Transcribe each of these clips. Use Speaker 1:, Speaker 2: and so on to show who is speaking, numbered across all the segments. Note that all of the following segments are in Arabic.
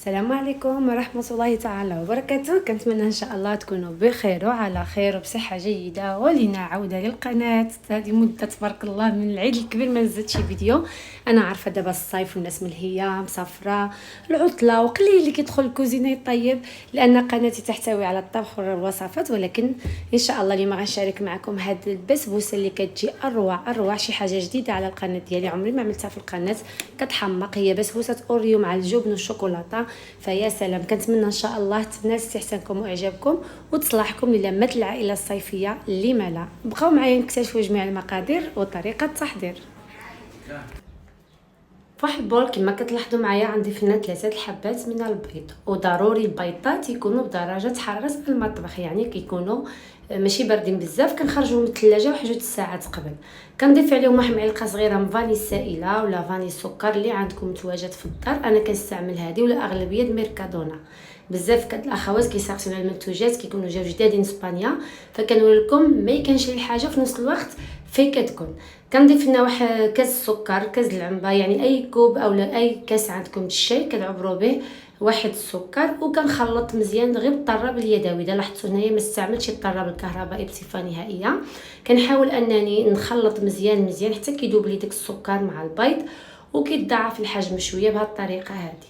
Speaker 1: السلام عليكم ورحمة الله تعالى وبركاته. كنتمنى ان شاء الله تكونوا بخير وعلى خير وبصحة جيدة. ولينا عودة للقناة. هذه مدة تبارك الله من العيد الكبير ما نزلتش فيديو. انا عارفة دابا الصيف والناس ملهية مسافرة العطلة وقليل اللي كيدخل الكوزينة يطيب، لان قناتي تحتوي على الطبخ والوصفات. ولكن ان شاء الله اليوم غنشارك معكم هاد البسبوسة اللي كتجي اروع شي حاجة جديدة على القناة ديالي، عمري ما عملتها في القناة. كتحمق، هي بسبوسة اوريو مع الجبن والشوكولاته. فيا سلام، كنتمنى ان شاء الله تنال استحسانكم واعجابكم وتصلحكم للمه العائله الصيفيه اللي ملا. بقاو معايا نكتشفوا جميع المقادير وطريقه التحضير. فواحد البول كما كتلاحظوا معايا عندي هنا 3 الحبات من البيض، وضروري البيضات يكونوا بدرجه حراره المطبخ، يعني كيكونوا ماشي باردين بزاف. كنخرجوهم من الثلاجه واحد 2 ساعات قبل. كنضيف عليهم واحد معلقه صغيره من فاني سائله ولا فاني سكر اللي عندكم متواجد في الدار. انا كنستعمل هذه ولا اغلبيه ميركادونا. بزاف الاخوات كيسقسيو على المنتوجات كيكونوا جاو جدادين اسبانيا، فكنقول لكم ما يكونش الحاجه في نفس الوقت في كتكون. كنضيف لنا واحد كاس السكر، كاس العنبه، يعني اي كوب او اي كاس عندكم الشاي كتعبروا به واحد السكر، وكنخلط مزيان غير بالطراب اليدوي. اذا لاحظتوا هنايا ما استعملتش الطراب الكهربائي بصفه نهائيه. كنحاول انني نخلط مزيان حتى كيذوب لي داك السكر مع البيض وكيتضاعف الحجم شويه بهذه الطريقه هذه.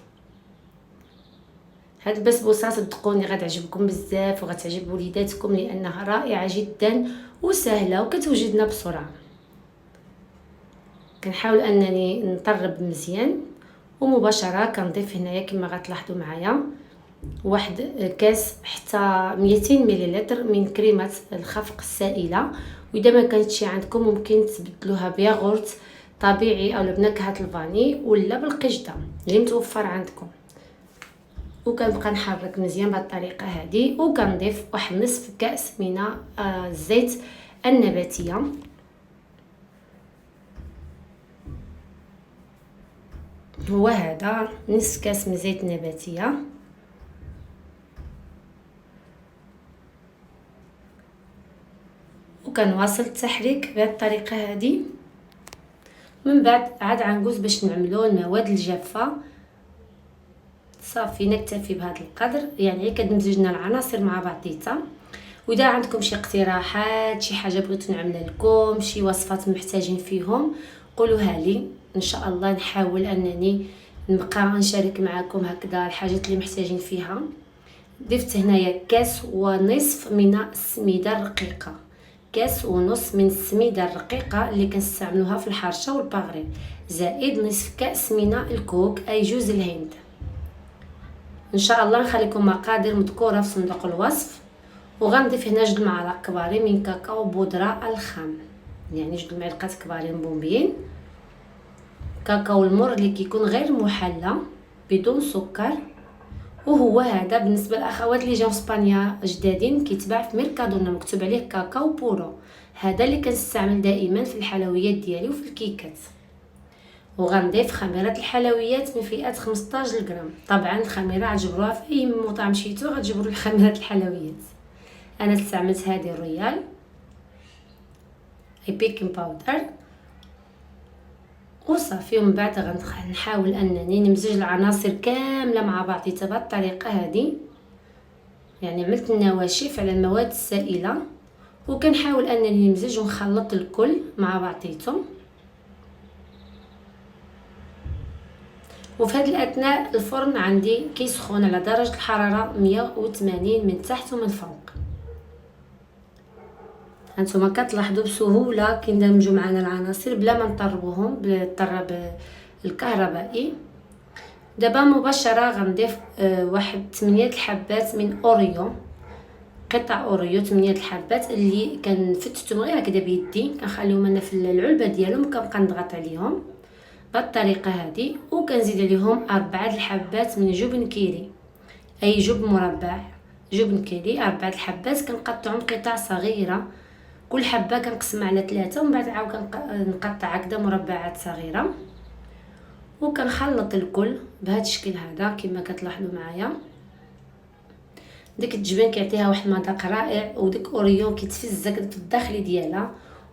Speaker 1: هاد البسبوسه صدقوني غتعجبكم بزاف وغتعجب وليداتكم لانها رائعه جدا وسهله وكتوجدنا بسرعه. كنحاول انني نطرب مزيان ومباشره كنضيف هنايا كما غتلاحظوا معايا واحد كاس حتى 200 ملل من كريمه الخفق السائله. واذا ما كانتش عندكم ممكن تبدلوها بياغورت طبيعي او بنكهه الفاني ولا بالقشطه اللي متوفر عندكم. وكنبقى نحرك مزيان بهذه الطريقه هذه، وكنضيف واحد نصف كاس من الزيت النباتيه. هو هذا نصف كاس من زيت نباتيه. وكنواصل التحريك بهذه الطريقه هذه. من بعد عاد غندوز باش نعملوا المواد الجافه. صافي نكتفي بهذا القدر، يعني كدمجنا العناصر مع بعضيتها. واذا عندكم شي اقتراحات، شي حاجه بغيتو نعملها لكم، شي وصفات محتاجين فيهم، قولوها لي ان شاء الله. نحاول انني نبقى نشارك معكم هكذا الحاجات اللي محتاجين فيها. ضفت هنايا كاس ونصف من السميده الرقيقه، كاس ونص من السميده الرقيقه اللي كنستعملوها في الحرشه والباغري، زائد نصف كاس من الكوك اي جوز الهند. ان شاء الله نخليكم مقادير مذكوره في صندوق الوصف. وغنضيف هنا 2 معالق كبارين من كاكاو بودره الخام، يعني 2 معلقات كبارين بومبين كاكاو المر اللي كيكون غير محلى بدون سكر. وهو هذا بالنسبه للاخوات اللي جاو اسبانيا جدادين كيتباع في ميركادونا مكتوب عليه كاكاو بورو. هذا اللي كنستعمل دائما في الحلويات ديالي وفي الكيكات. وغنضيف خميره الحلويات من فئه 15 غرام. طبعا الخميره غتجبروها في اي مطعم مشيتو غتجبروا الخميره الحلويات. انا استعملت هذه الرويال اي بيكين باودر. وصافي ومن بعد غنحاول انني نمزج العناصر كامله مع بعضيتها بهذه الطريقه هذه. يعني عملت النواشف على المواد السائله وكنحاول انني نمزج ونخلط الكل مع بعضيتهم. وفي هذه الاثناء الفرن عندي كيسخن على درجه الحراره 180 من تحت ومن فوق. هانتوما كتلاحظوا بسهوله كندمجوا معنا العناصر بلا ما نطربوهم بالطراب الكهربائي. دابا مباشره غنضيف واحد 8 الحبات من اوريو، قطع اوريو 8 الحبات اللي كنفتتهم غير هكذا بيدي، كنخليهم انا في العلبه ديالهم وكنبقى نضغط عليهم بهذه الطريقه هذه. وكنزيد عليهم 4 الحبات من جبن كيري، اي جبن مربع، جبن كيري 4 الحبات كنقطعهم قطع صغيره. كل حبه كنقسمها على 3 ومن بعد عاود كنقطع هكذا مربعات صغيره. وكنخلط الكل بهذا الشكل هذا كما كتلاحظوا معايا. ديك الجبن كيعطيها واحد المذاق رائع، وديك اوريو كيتفزك في الداخل ديالها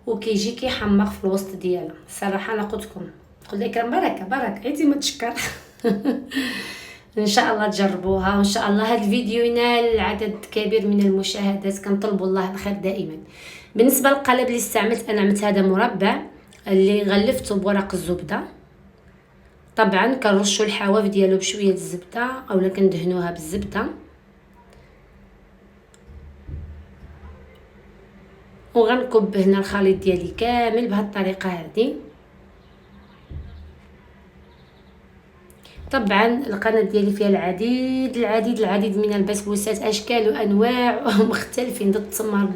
Speaker 1: وكيجي كيحمق في الوسط ديالها. الصراحه انا قلت لكم قول لي كرم بركه عيتي ما تشكر. ان شاء الله تجربوها، وان شاء الله هذا الفيديو ينال عدد كبير من المشاهدات، كنطلبوا الله الخير دائما. بالنسبه للقالب اللي استعملت، انا عملت هذا مربع اللي غلفته بورق الزبده. طبعا كنرشوا الحواف ديالو بشويه الزبده اولا كندهنوها بالزبده، وغنكب هنا الخليط ديالي كامل بهذه الطريقه هذه. طبعا القناه ديالي فيها العديد من البسبوسات، اشكال وانواع مختلفين، د التمر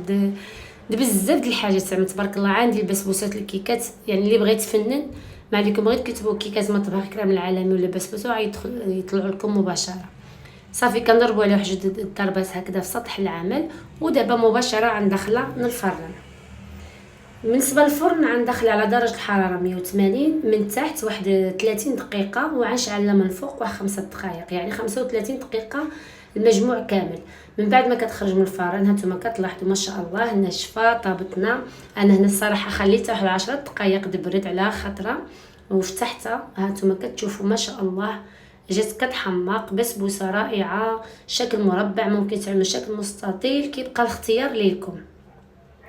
Speaker 1: د بزاف د الحاجات زعما تبارك الله. عندي البسبوسات الكيكات، يعني اللي بغيت تفنن ما عليكم غير تكتبوا كيكات مطبخ كرام العالمي ولا بسبوسه يطلعوا لكم مباشره. صافي كنضربوا عليه واحد جوج ضربات هكذا في سطح العمل، ودابا مباشره غندخلها للفرن. بالنسبه للفرن غندخل على درجه الحراره 180 من تحت واحد 30 دقيقه، وغنشعلها من الفوق واحد 5 دقائق، يعني 35 دقيقه المجموع كامل. من بعد ما كتخرج من الفرن هانتوما كتلاحظوا ما شاء الله ناشفه طابتنا. انا هنا الصراحه خليتها واحد 10 دقائق تبرد على خطره وفتحتها، هانتوما كتشوفوا ما شاء الله جات كتحماق. بسبوسه رائعه، شكل مربع، ممكن تعملوا شكل مستطيل، كيبقى الاختيار ليكم.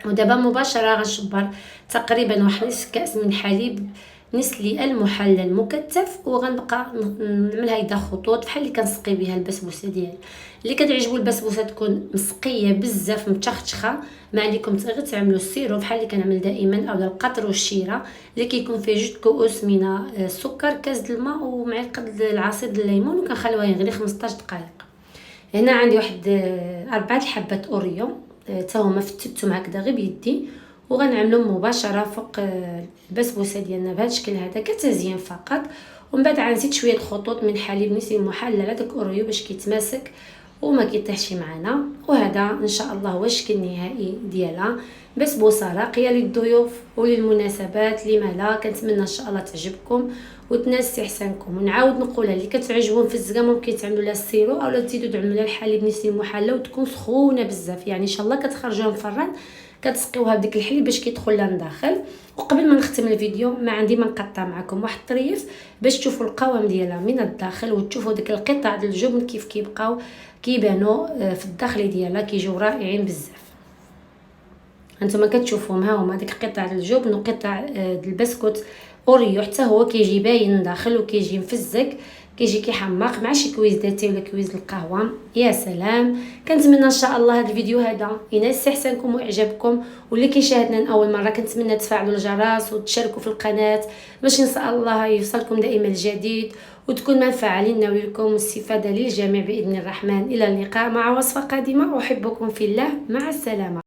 Speaker 1: ودابا مباشره غنشبر تقريبا واحد نصف كاس من حليب نسلي المحلل مكثف، وغنبقى نعمل هيدا خطوط بحال اللي كنسقي بها البسبوسه ديالي. اللي كتعجبو البسبوسه تكون مسقيه بزاف متشخشخه، ما عليكم غير تعملوا السيرو بحال اللي كنعمل دائما، اولا القطر والشيره اللي كيكون فيه جوج كؤوس من السكر، كاس الماء ومعلقه العصير الليمون، وكنخليوها يغلي 15 دقائق. هنا عندي واحد 4 حبات اوريو، حتى هما فتتهم هكذا غير بيدي، وغنعملهم مباشره فوق البسبوسه ديالنا بهذا الشكل هذا كتزيين فقط. ومن بعد غنزيد شويه الخطوط من حليب نسي محلل على داك اوريو باش كيتماسك وما كيطيحش معنا. وهذا ان شاء الله هو الشكل النهائي ديالها، بسبوسه راقيه للضيوف وللمناسبات. لما لا، كنتمنى ان شاء الله تعجبكم وتنال استحسانكم. ونعاود نقولها، اللي كتعجبهم في الزقه ممكن تعملوا لها السيرو اولا تزيدوا تعملوا لها الحليب نسي محلى وتكون سخونه بزاف، يعني ان شاء الله كتخرجوها من الفران كتسقيوها بديك الحليب باش كيدخل لها لداخل. وقبل ما نختم الفيديو ما عندي ما نقطع معكم واحد الطريف باش تشوفوا القوام ديالها من الداخل، وتشوفوا ديك القطع ديال الجبن كيف كيبقاو كيبانوا في الداخل ديالها، كيجيو رائعين بزاف. هانتوما كتشوفوهم، ها هما ديك قطع ديال الجبن وقطع ديال البسكوت اوريو، حتى هو كيجي باين داخل وكيجي مفزك، كيجي كيحماق مع شي كويز داتي ولا كويز القهوه. يا سلام. كنتمنى ان شاء الله هذا الفيديو هذا ينال استحسانكم واعجابكم، واللي كيشاهدنا اول مره كنتمنى تفعلوا الجرس وتشاركوا في القناه باش ان شاء الله يوصلكم دائما الجديد وتكون منفعه لنا ولكم واستفاده للجميع باذن الرحمن. الى اللقاء مع وصفه قادمه، احبكم في الله، مع السلامه.